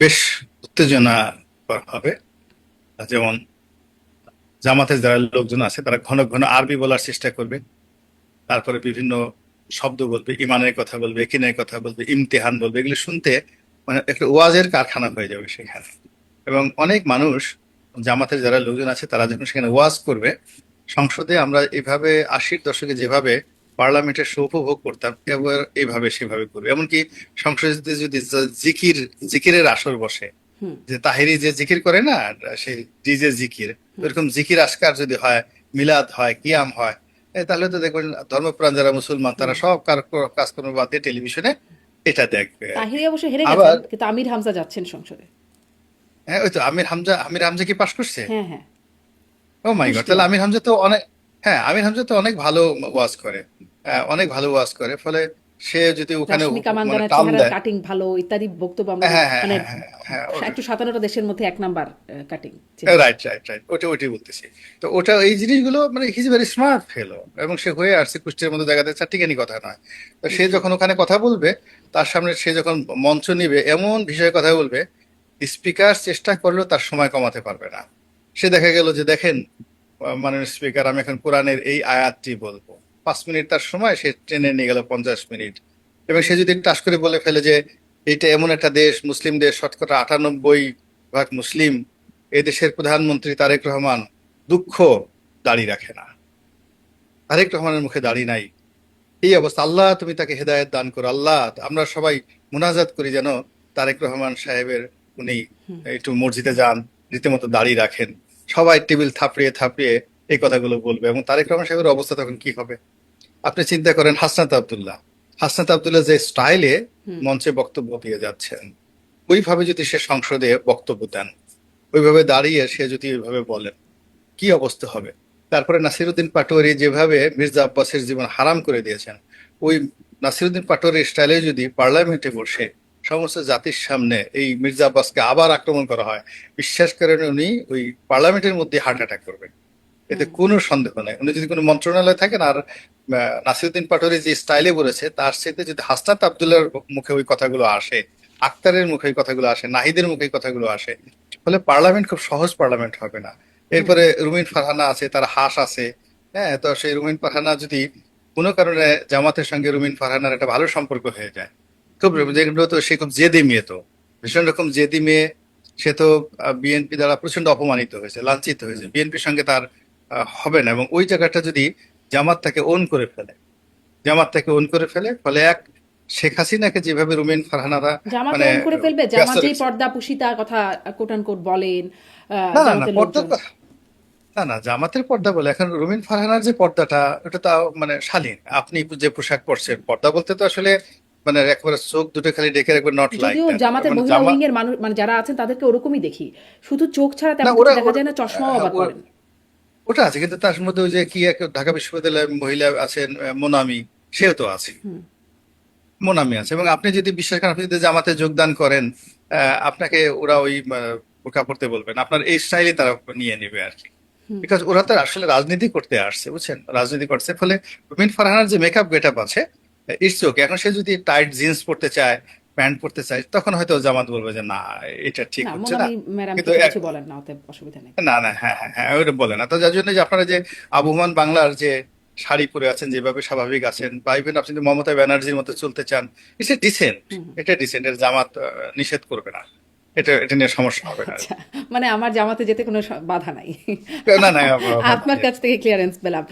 বেশ উত্তেজনা হবে। যেমন জামাতের যারা লোকজন আছে তারা ঘন ঘন আরবি বলার চেষ্টা করবে, তারপরে বিভিন্ন শব্দ বলবে, ইমানের কথা বলবে, একিনের কথা বলবে, ইমতিহান বলবে, এগুলো শুনতে মানে একটা ওয়াজের কারখানা হয়ে যাবে সেখানে। এবং অনেক মানুষ, জামাতের যারা লোকজন আছে তারা যখন সেখানে ওয়াজ করবে, সংসদে আমরা এইভাবে 80-র দশকে যেভাবে পার্লামেন্টের উপভোগ করতাম, এবার এইভাবে সেভাবে করবে। এমনকি সংসদে যদি জিকির জিকিরের আসর বসে, হুম। যে তাহিরি যে জিকির করে না, সেই ডিজে জিকির, হুম। এরকম জিকির আসকার যদি হয়, মিলাদ হয়, কিয়াম হয়, তাহলে তো দেখবেন ধর্মপ্রাণ যারা মুসলমান তারা হুম। সব কাজকর্ম বাদ দিয়ে টেলিভিশনে এটা দেখবে আর কি। তাহিরি অবশ্য হেরে গেছেন, আবার কিন্তু আমির হামজা যাচ্ছেন সংসদে। হ্যাঁ, ওই তো আমির হামজা কি পাশ করছে? হ্যাঁ, হ্যাঁ। ও মাই গড, তাহলে কুষ্টিয়া। আমির হামজা তো অনেক, হ্যাঁ আমির হামজা তো অনেক ভালো ওয়াজ করে, অনেক ভালো ওয়াজ করে। ফলে সে যদি ওখানে রাশ্মিকা মানে মান্দানার টান চেহারার দেয়। কাটিং ভালো ইত্যাদি বক্তব্য আমরা হ্যাঁ হ্যাঁ মানে হ্যাঁ হ্যাঁ হ্যাঁ, 157টা দেশের মধ্যে 1 নাম্বার কাটিং চেহারা। রাইট রাইট রাইট, ওটাই বলতেছি। তো ওটা এই জিনিসগুলো মানে হিজ ভেরি স্মার্ট ফেলো, এবং সে হয়ে আসছে কুষ্টিয়ার মতো জায়গাতে, চারটিখানি কথা নয়। তো সে জি। যখন ওখানে কথা বলবে, তার সামনে সে যখন মঞ্চ নিবে, এমন বিষয়ে কথা বলবে, স্পিকার চেষ্টা করলেও তার সময় কমাতে পারবে না। সে দেখা গেল যে দেখেন, মাননীয় স্পিকার, আমি এখন কোরআনের এই আয়াতটি বলবো, 5 মিনিট তার সময় সে টেনে নিয়ে গেল 50 মিনিট। এবং সে যদি টাস করে বলে ফেলে যে এইটা এমন একটা দেশ, মুসলিম দেশ, শতকরা 98% মুসলিম, এই দেশের প্রধানমন্ত্রী তারেক রহমান দুঃখ দাড়ি রাখে না, তারেক রহমানের মুখে দাড়ি নাই, এই অবস্থা, আল্লাহ তুমি তাকে হেদায়েত দান করো আল্লাহ। আমরা সবাই মুনাজাত করি যেন তারেক রহমান সাহেবের, উনি হুম। একটু মসজিদে যান, রীতিমতো দাড়ি রাখেন। সবাই টেবিল থাপড়িয়ে থাপড়িয়ে এই কথাগুলো বলবে, এবং তারেক রহমান সাহেবের অবস্থা তখন কি হবে? আপনি চিন্তা করেন হাসনাত আব্দুল্লাহ যে স্টাইলে হুম। মঞ্চে বক্তব্য দিয়ে যাচ্ছেন, ওইভাবে যদি সে সংসদে বক্তব্য দেন, ওইভাবে দাঁড়িয়ে সে যদি ওইভাবে বলেন, কি অবস্থা হবে? তারপরে নাসিরুদ্দিন পাটোয়ারি যেভাবে মির্জা আব্বাসের জীবন হারাম করে দিয়েছেন, ওই নাসিরুদ্দিন পাটোয়ারির স্টাইলে যদি পার্লামেন্টে বসে সমস্ত জাতির সামনে এই মির্জা আব্বাসকে আবার আক্রমণ করা হয়, বিশ্বাস করেন উনি ওই পার্লামেন্টের মধ্যে হার্ট অ্যাটাক করবেন। এতে হুম। কোনো সন্দেহ নেই। উনি যদি কোনো মন্ত্রণালয়ে থাকেন, আর নাসিরুদ্দিন পাটোয়ারি যে স্টাইলে বলেছে, তার সাথে যদি হাসনাত আব্দুল্লাহর মুখে ওই কথাগুলো আসে, আক্তারের মুখে ওই কথাগুলো আসে, নাহিদের মুখে ওই কথাগুলো আসে, ফলে পার্লামেন্ট খুব সহজ পার্লামেন্ট হবে না। হুম। এরপরে রুমিন ফারহানা আছে, তার হাস আছে। হ্যাঁ, তো সেই রুমিন ফারহানা যদি কোনো কারণে জামাতের সঙ্গে রুমিন ফারহানার একটা ভালো সম্পর্ক হয়ে যায়, খুব হুম। যেগুলো, তো সে খুব জেদি মেয়ে, তো ভীষণ রকম জেদি মেয়ে। সে তো বিএনপি দ্বারা প্রচন্ড অপমানিত হয়েছে, লাঞ্ছিত হয়েছে, বিএনপির সঙ্গে তার হবে না। এবং ওই জায়গাটা যদি জামাত তাকে ওন করে ফেলে, ফলে এক শেখ হাসিনাকে যেভাবে রুমিন ফারহানারা জামাতে মানে অন করে ফেলবে, ব্যস্ত জামাত যেই রেখেছে। পর্দা পুশিতার কথা কোট কোট বলেন না জামাতের পর্দার লোকজন। কথা, না জামাতের পর্দা বলে, এখন রুমিন ফারহানার যে পর্দাটা, ওটা তো মানে শালীন। আপনি যে পোশাক পরছেন, পর্দা বলতে তো আসলে মানে একেবারে চোখ দুটো খালি ডেকে রাখবে, নট লাইক যদিও দ্যাট জামাতের মানে মহিলা জামা। উইং এর মানুষ মানে যারা আছেন তাদেরকে ওরকমই দেখি, শুধু চোখ ছাড়া না তেমন কিছু ওরা দেখা ওরা যায় না, চশমাও হ্যাঁ, আবার পরেন। ওটা আছে, কিন্তু তার মধ্যে ওই যে কি এক ঢাকা বিশ্ববিদ্যালয়ের মহিলা আছেন, মোনামি, সেও তো আছে, হুম। মোনামি আছে। এবং আপনি যদি বিশ্বাস করেন, আপনি যদি জামাতে যোগদান করেন, আপনাকে ওরা ওই বোরকা পড়তে বলবেন, আপনার এই স্টাইলে তারা নিয়ে নেবে আর কি। হুম। বিকজ ওরা তো আসলে রাজনীতি করতে আসছে, বুঝছেন, রাজনীতি করছে। ফলে রুমিন ফারহানার যে মেকআপ গেট আপ আছে, ইটস ওকে। এখন সে যদি টাইট জিন্স পড়তে চায়, প্যান্ট পড়তে চায়, তখন হয়তো জামাত বলবে যে না, এটা ঠিক না, হচ্ছে না। মোনামি ম্যাডাম কিন্তু কিছু কিছু বলেন না, অতএব অসুবিধা নেই। না হ্যাঁ হ্যাঁ হ্যাঁ, ওটা বলে না। তো যার জন্য যে আপনারা যে আবহমান বাংলার যে শাড়ি পরে আছেন, যেভাবে স্বাভাবিক আছেন, বা ইভেন আপনি যদি মমতা ব্যানার্জির মতো চলতে চান, ইটস এ ডিসেন্ট, হুম। এটা ডিসেন্ট, এর জামাত নিষেধ করবে না, এটা নিয়ে সমস্যা হবে না আর আচ্ছা, কি। মানে আমার জামাতে যেতে কোনো বাধা নাই। না না, আপনার কাছ থেকে ক্লিয়ারেন্স পেলাম।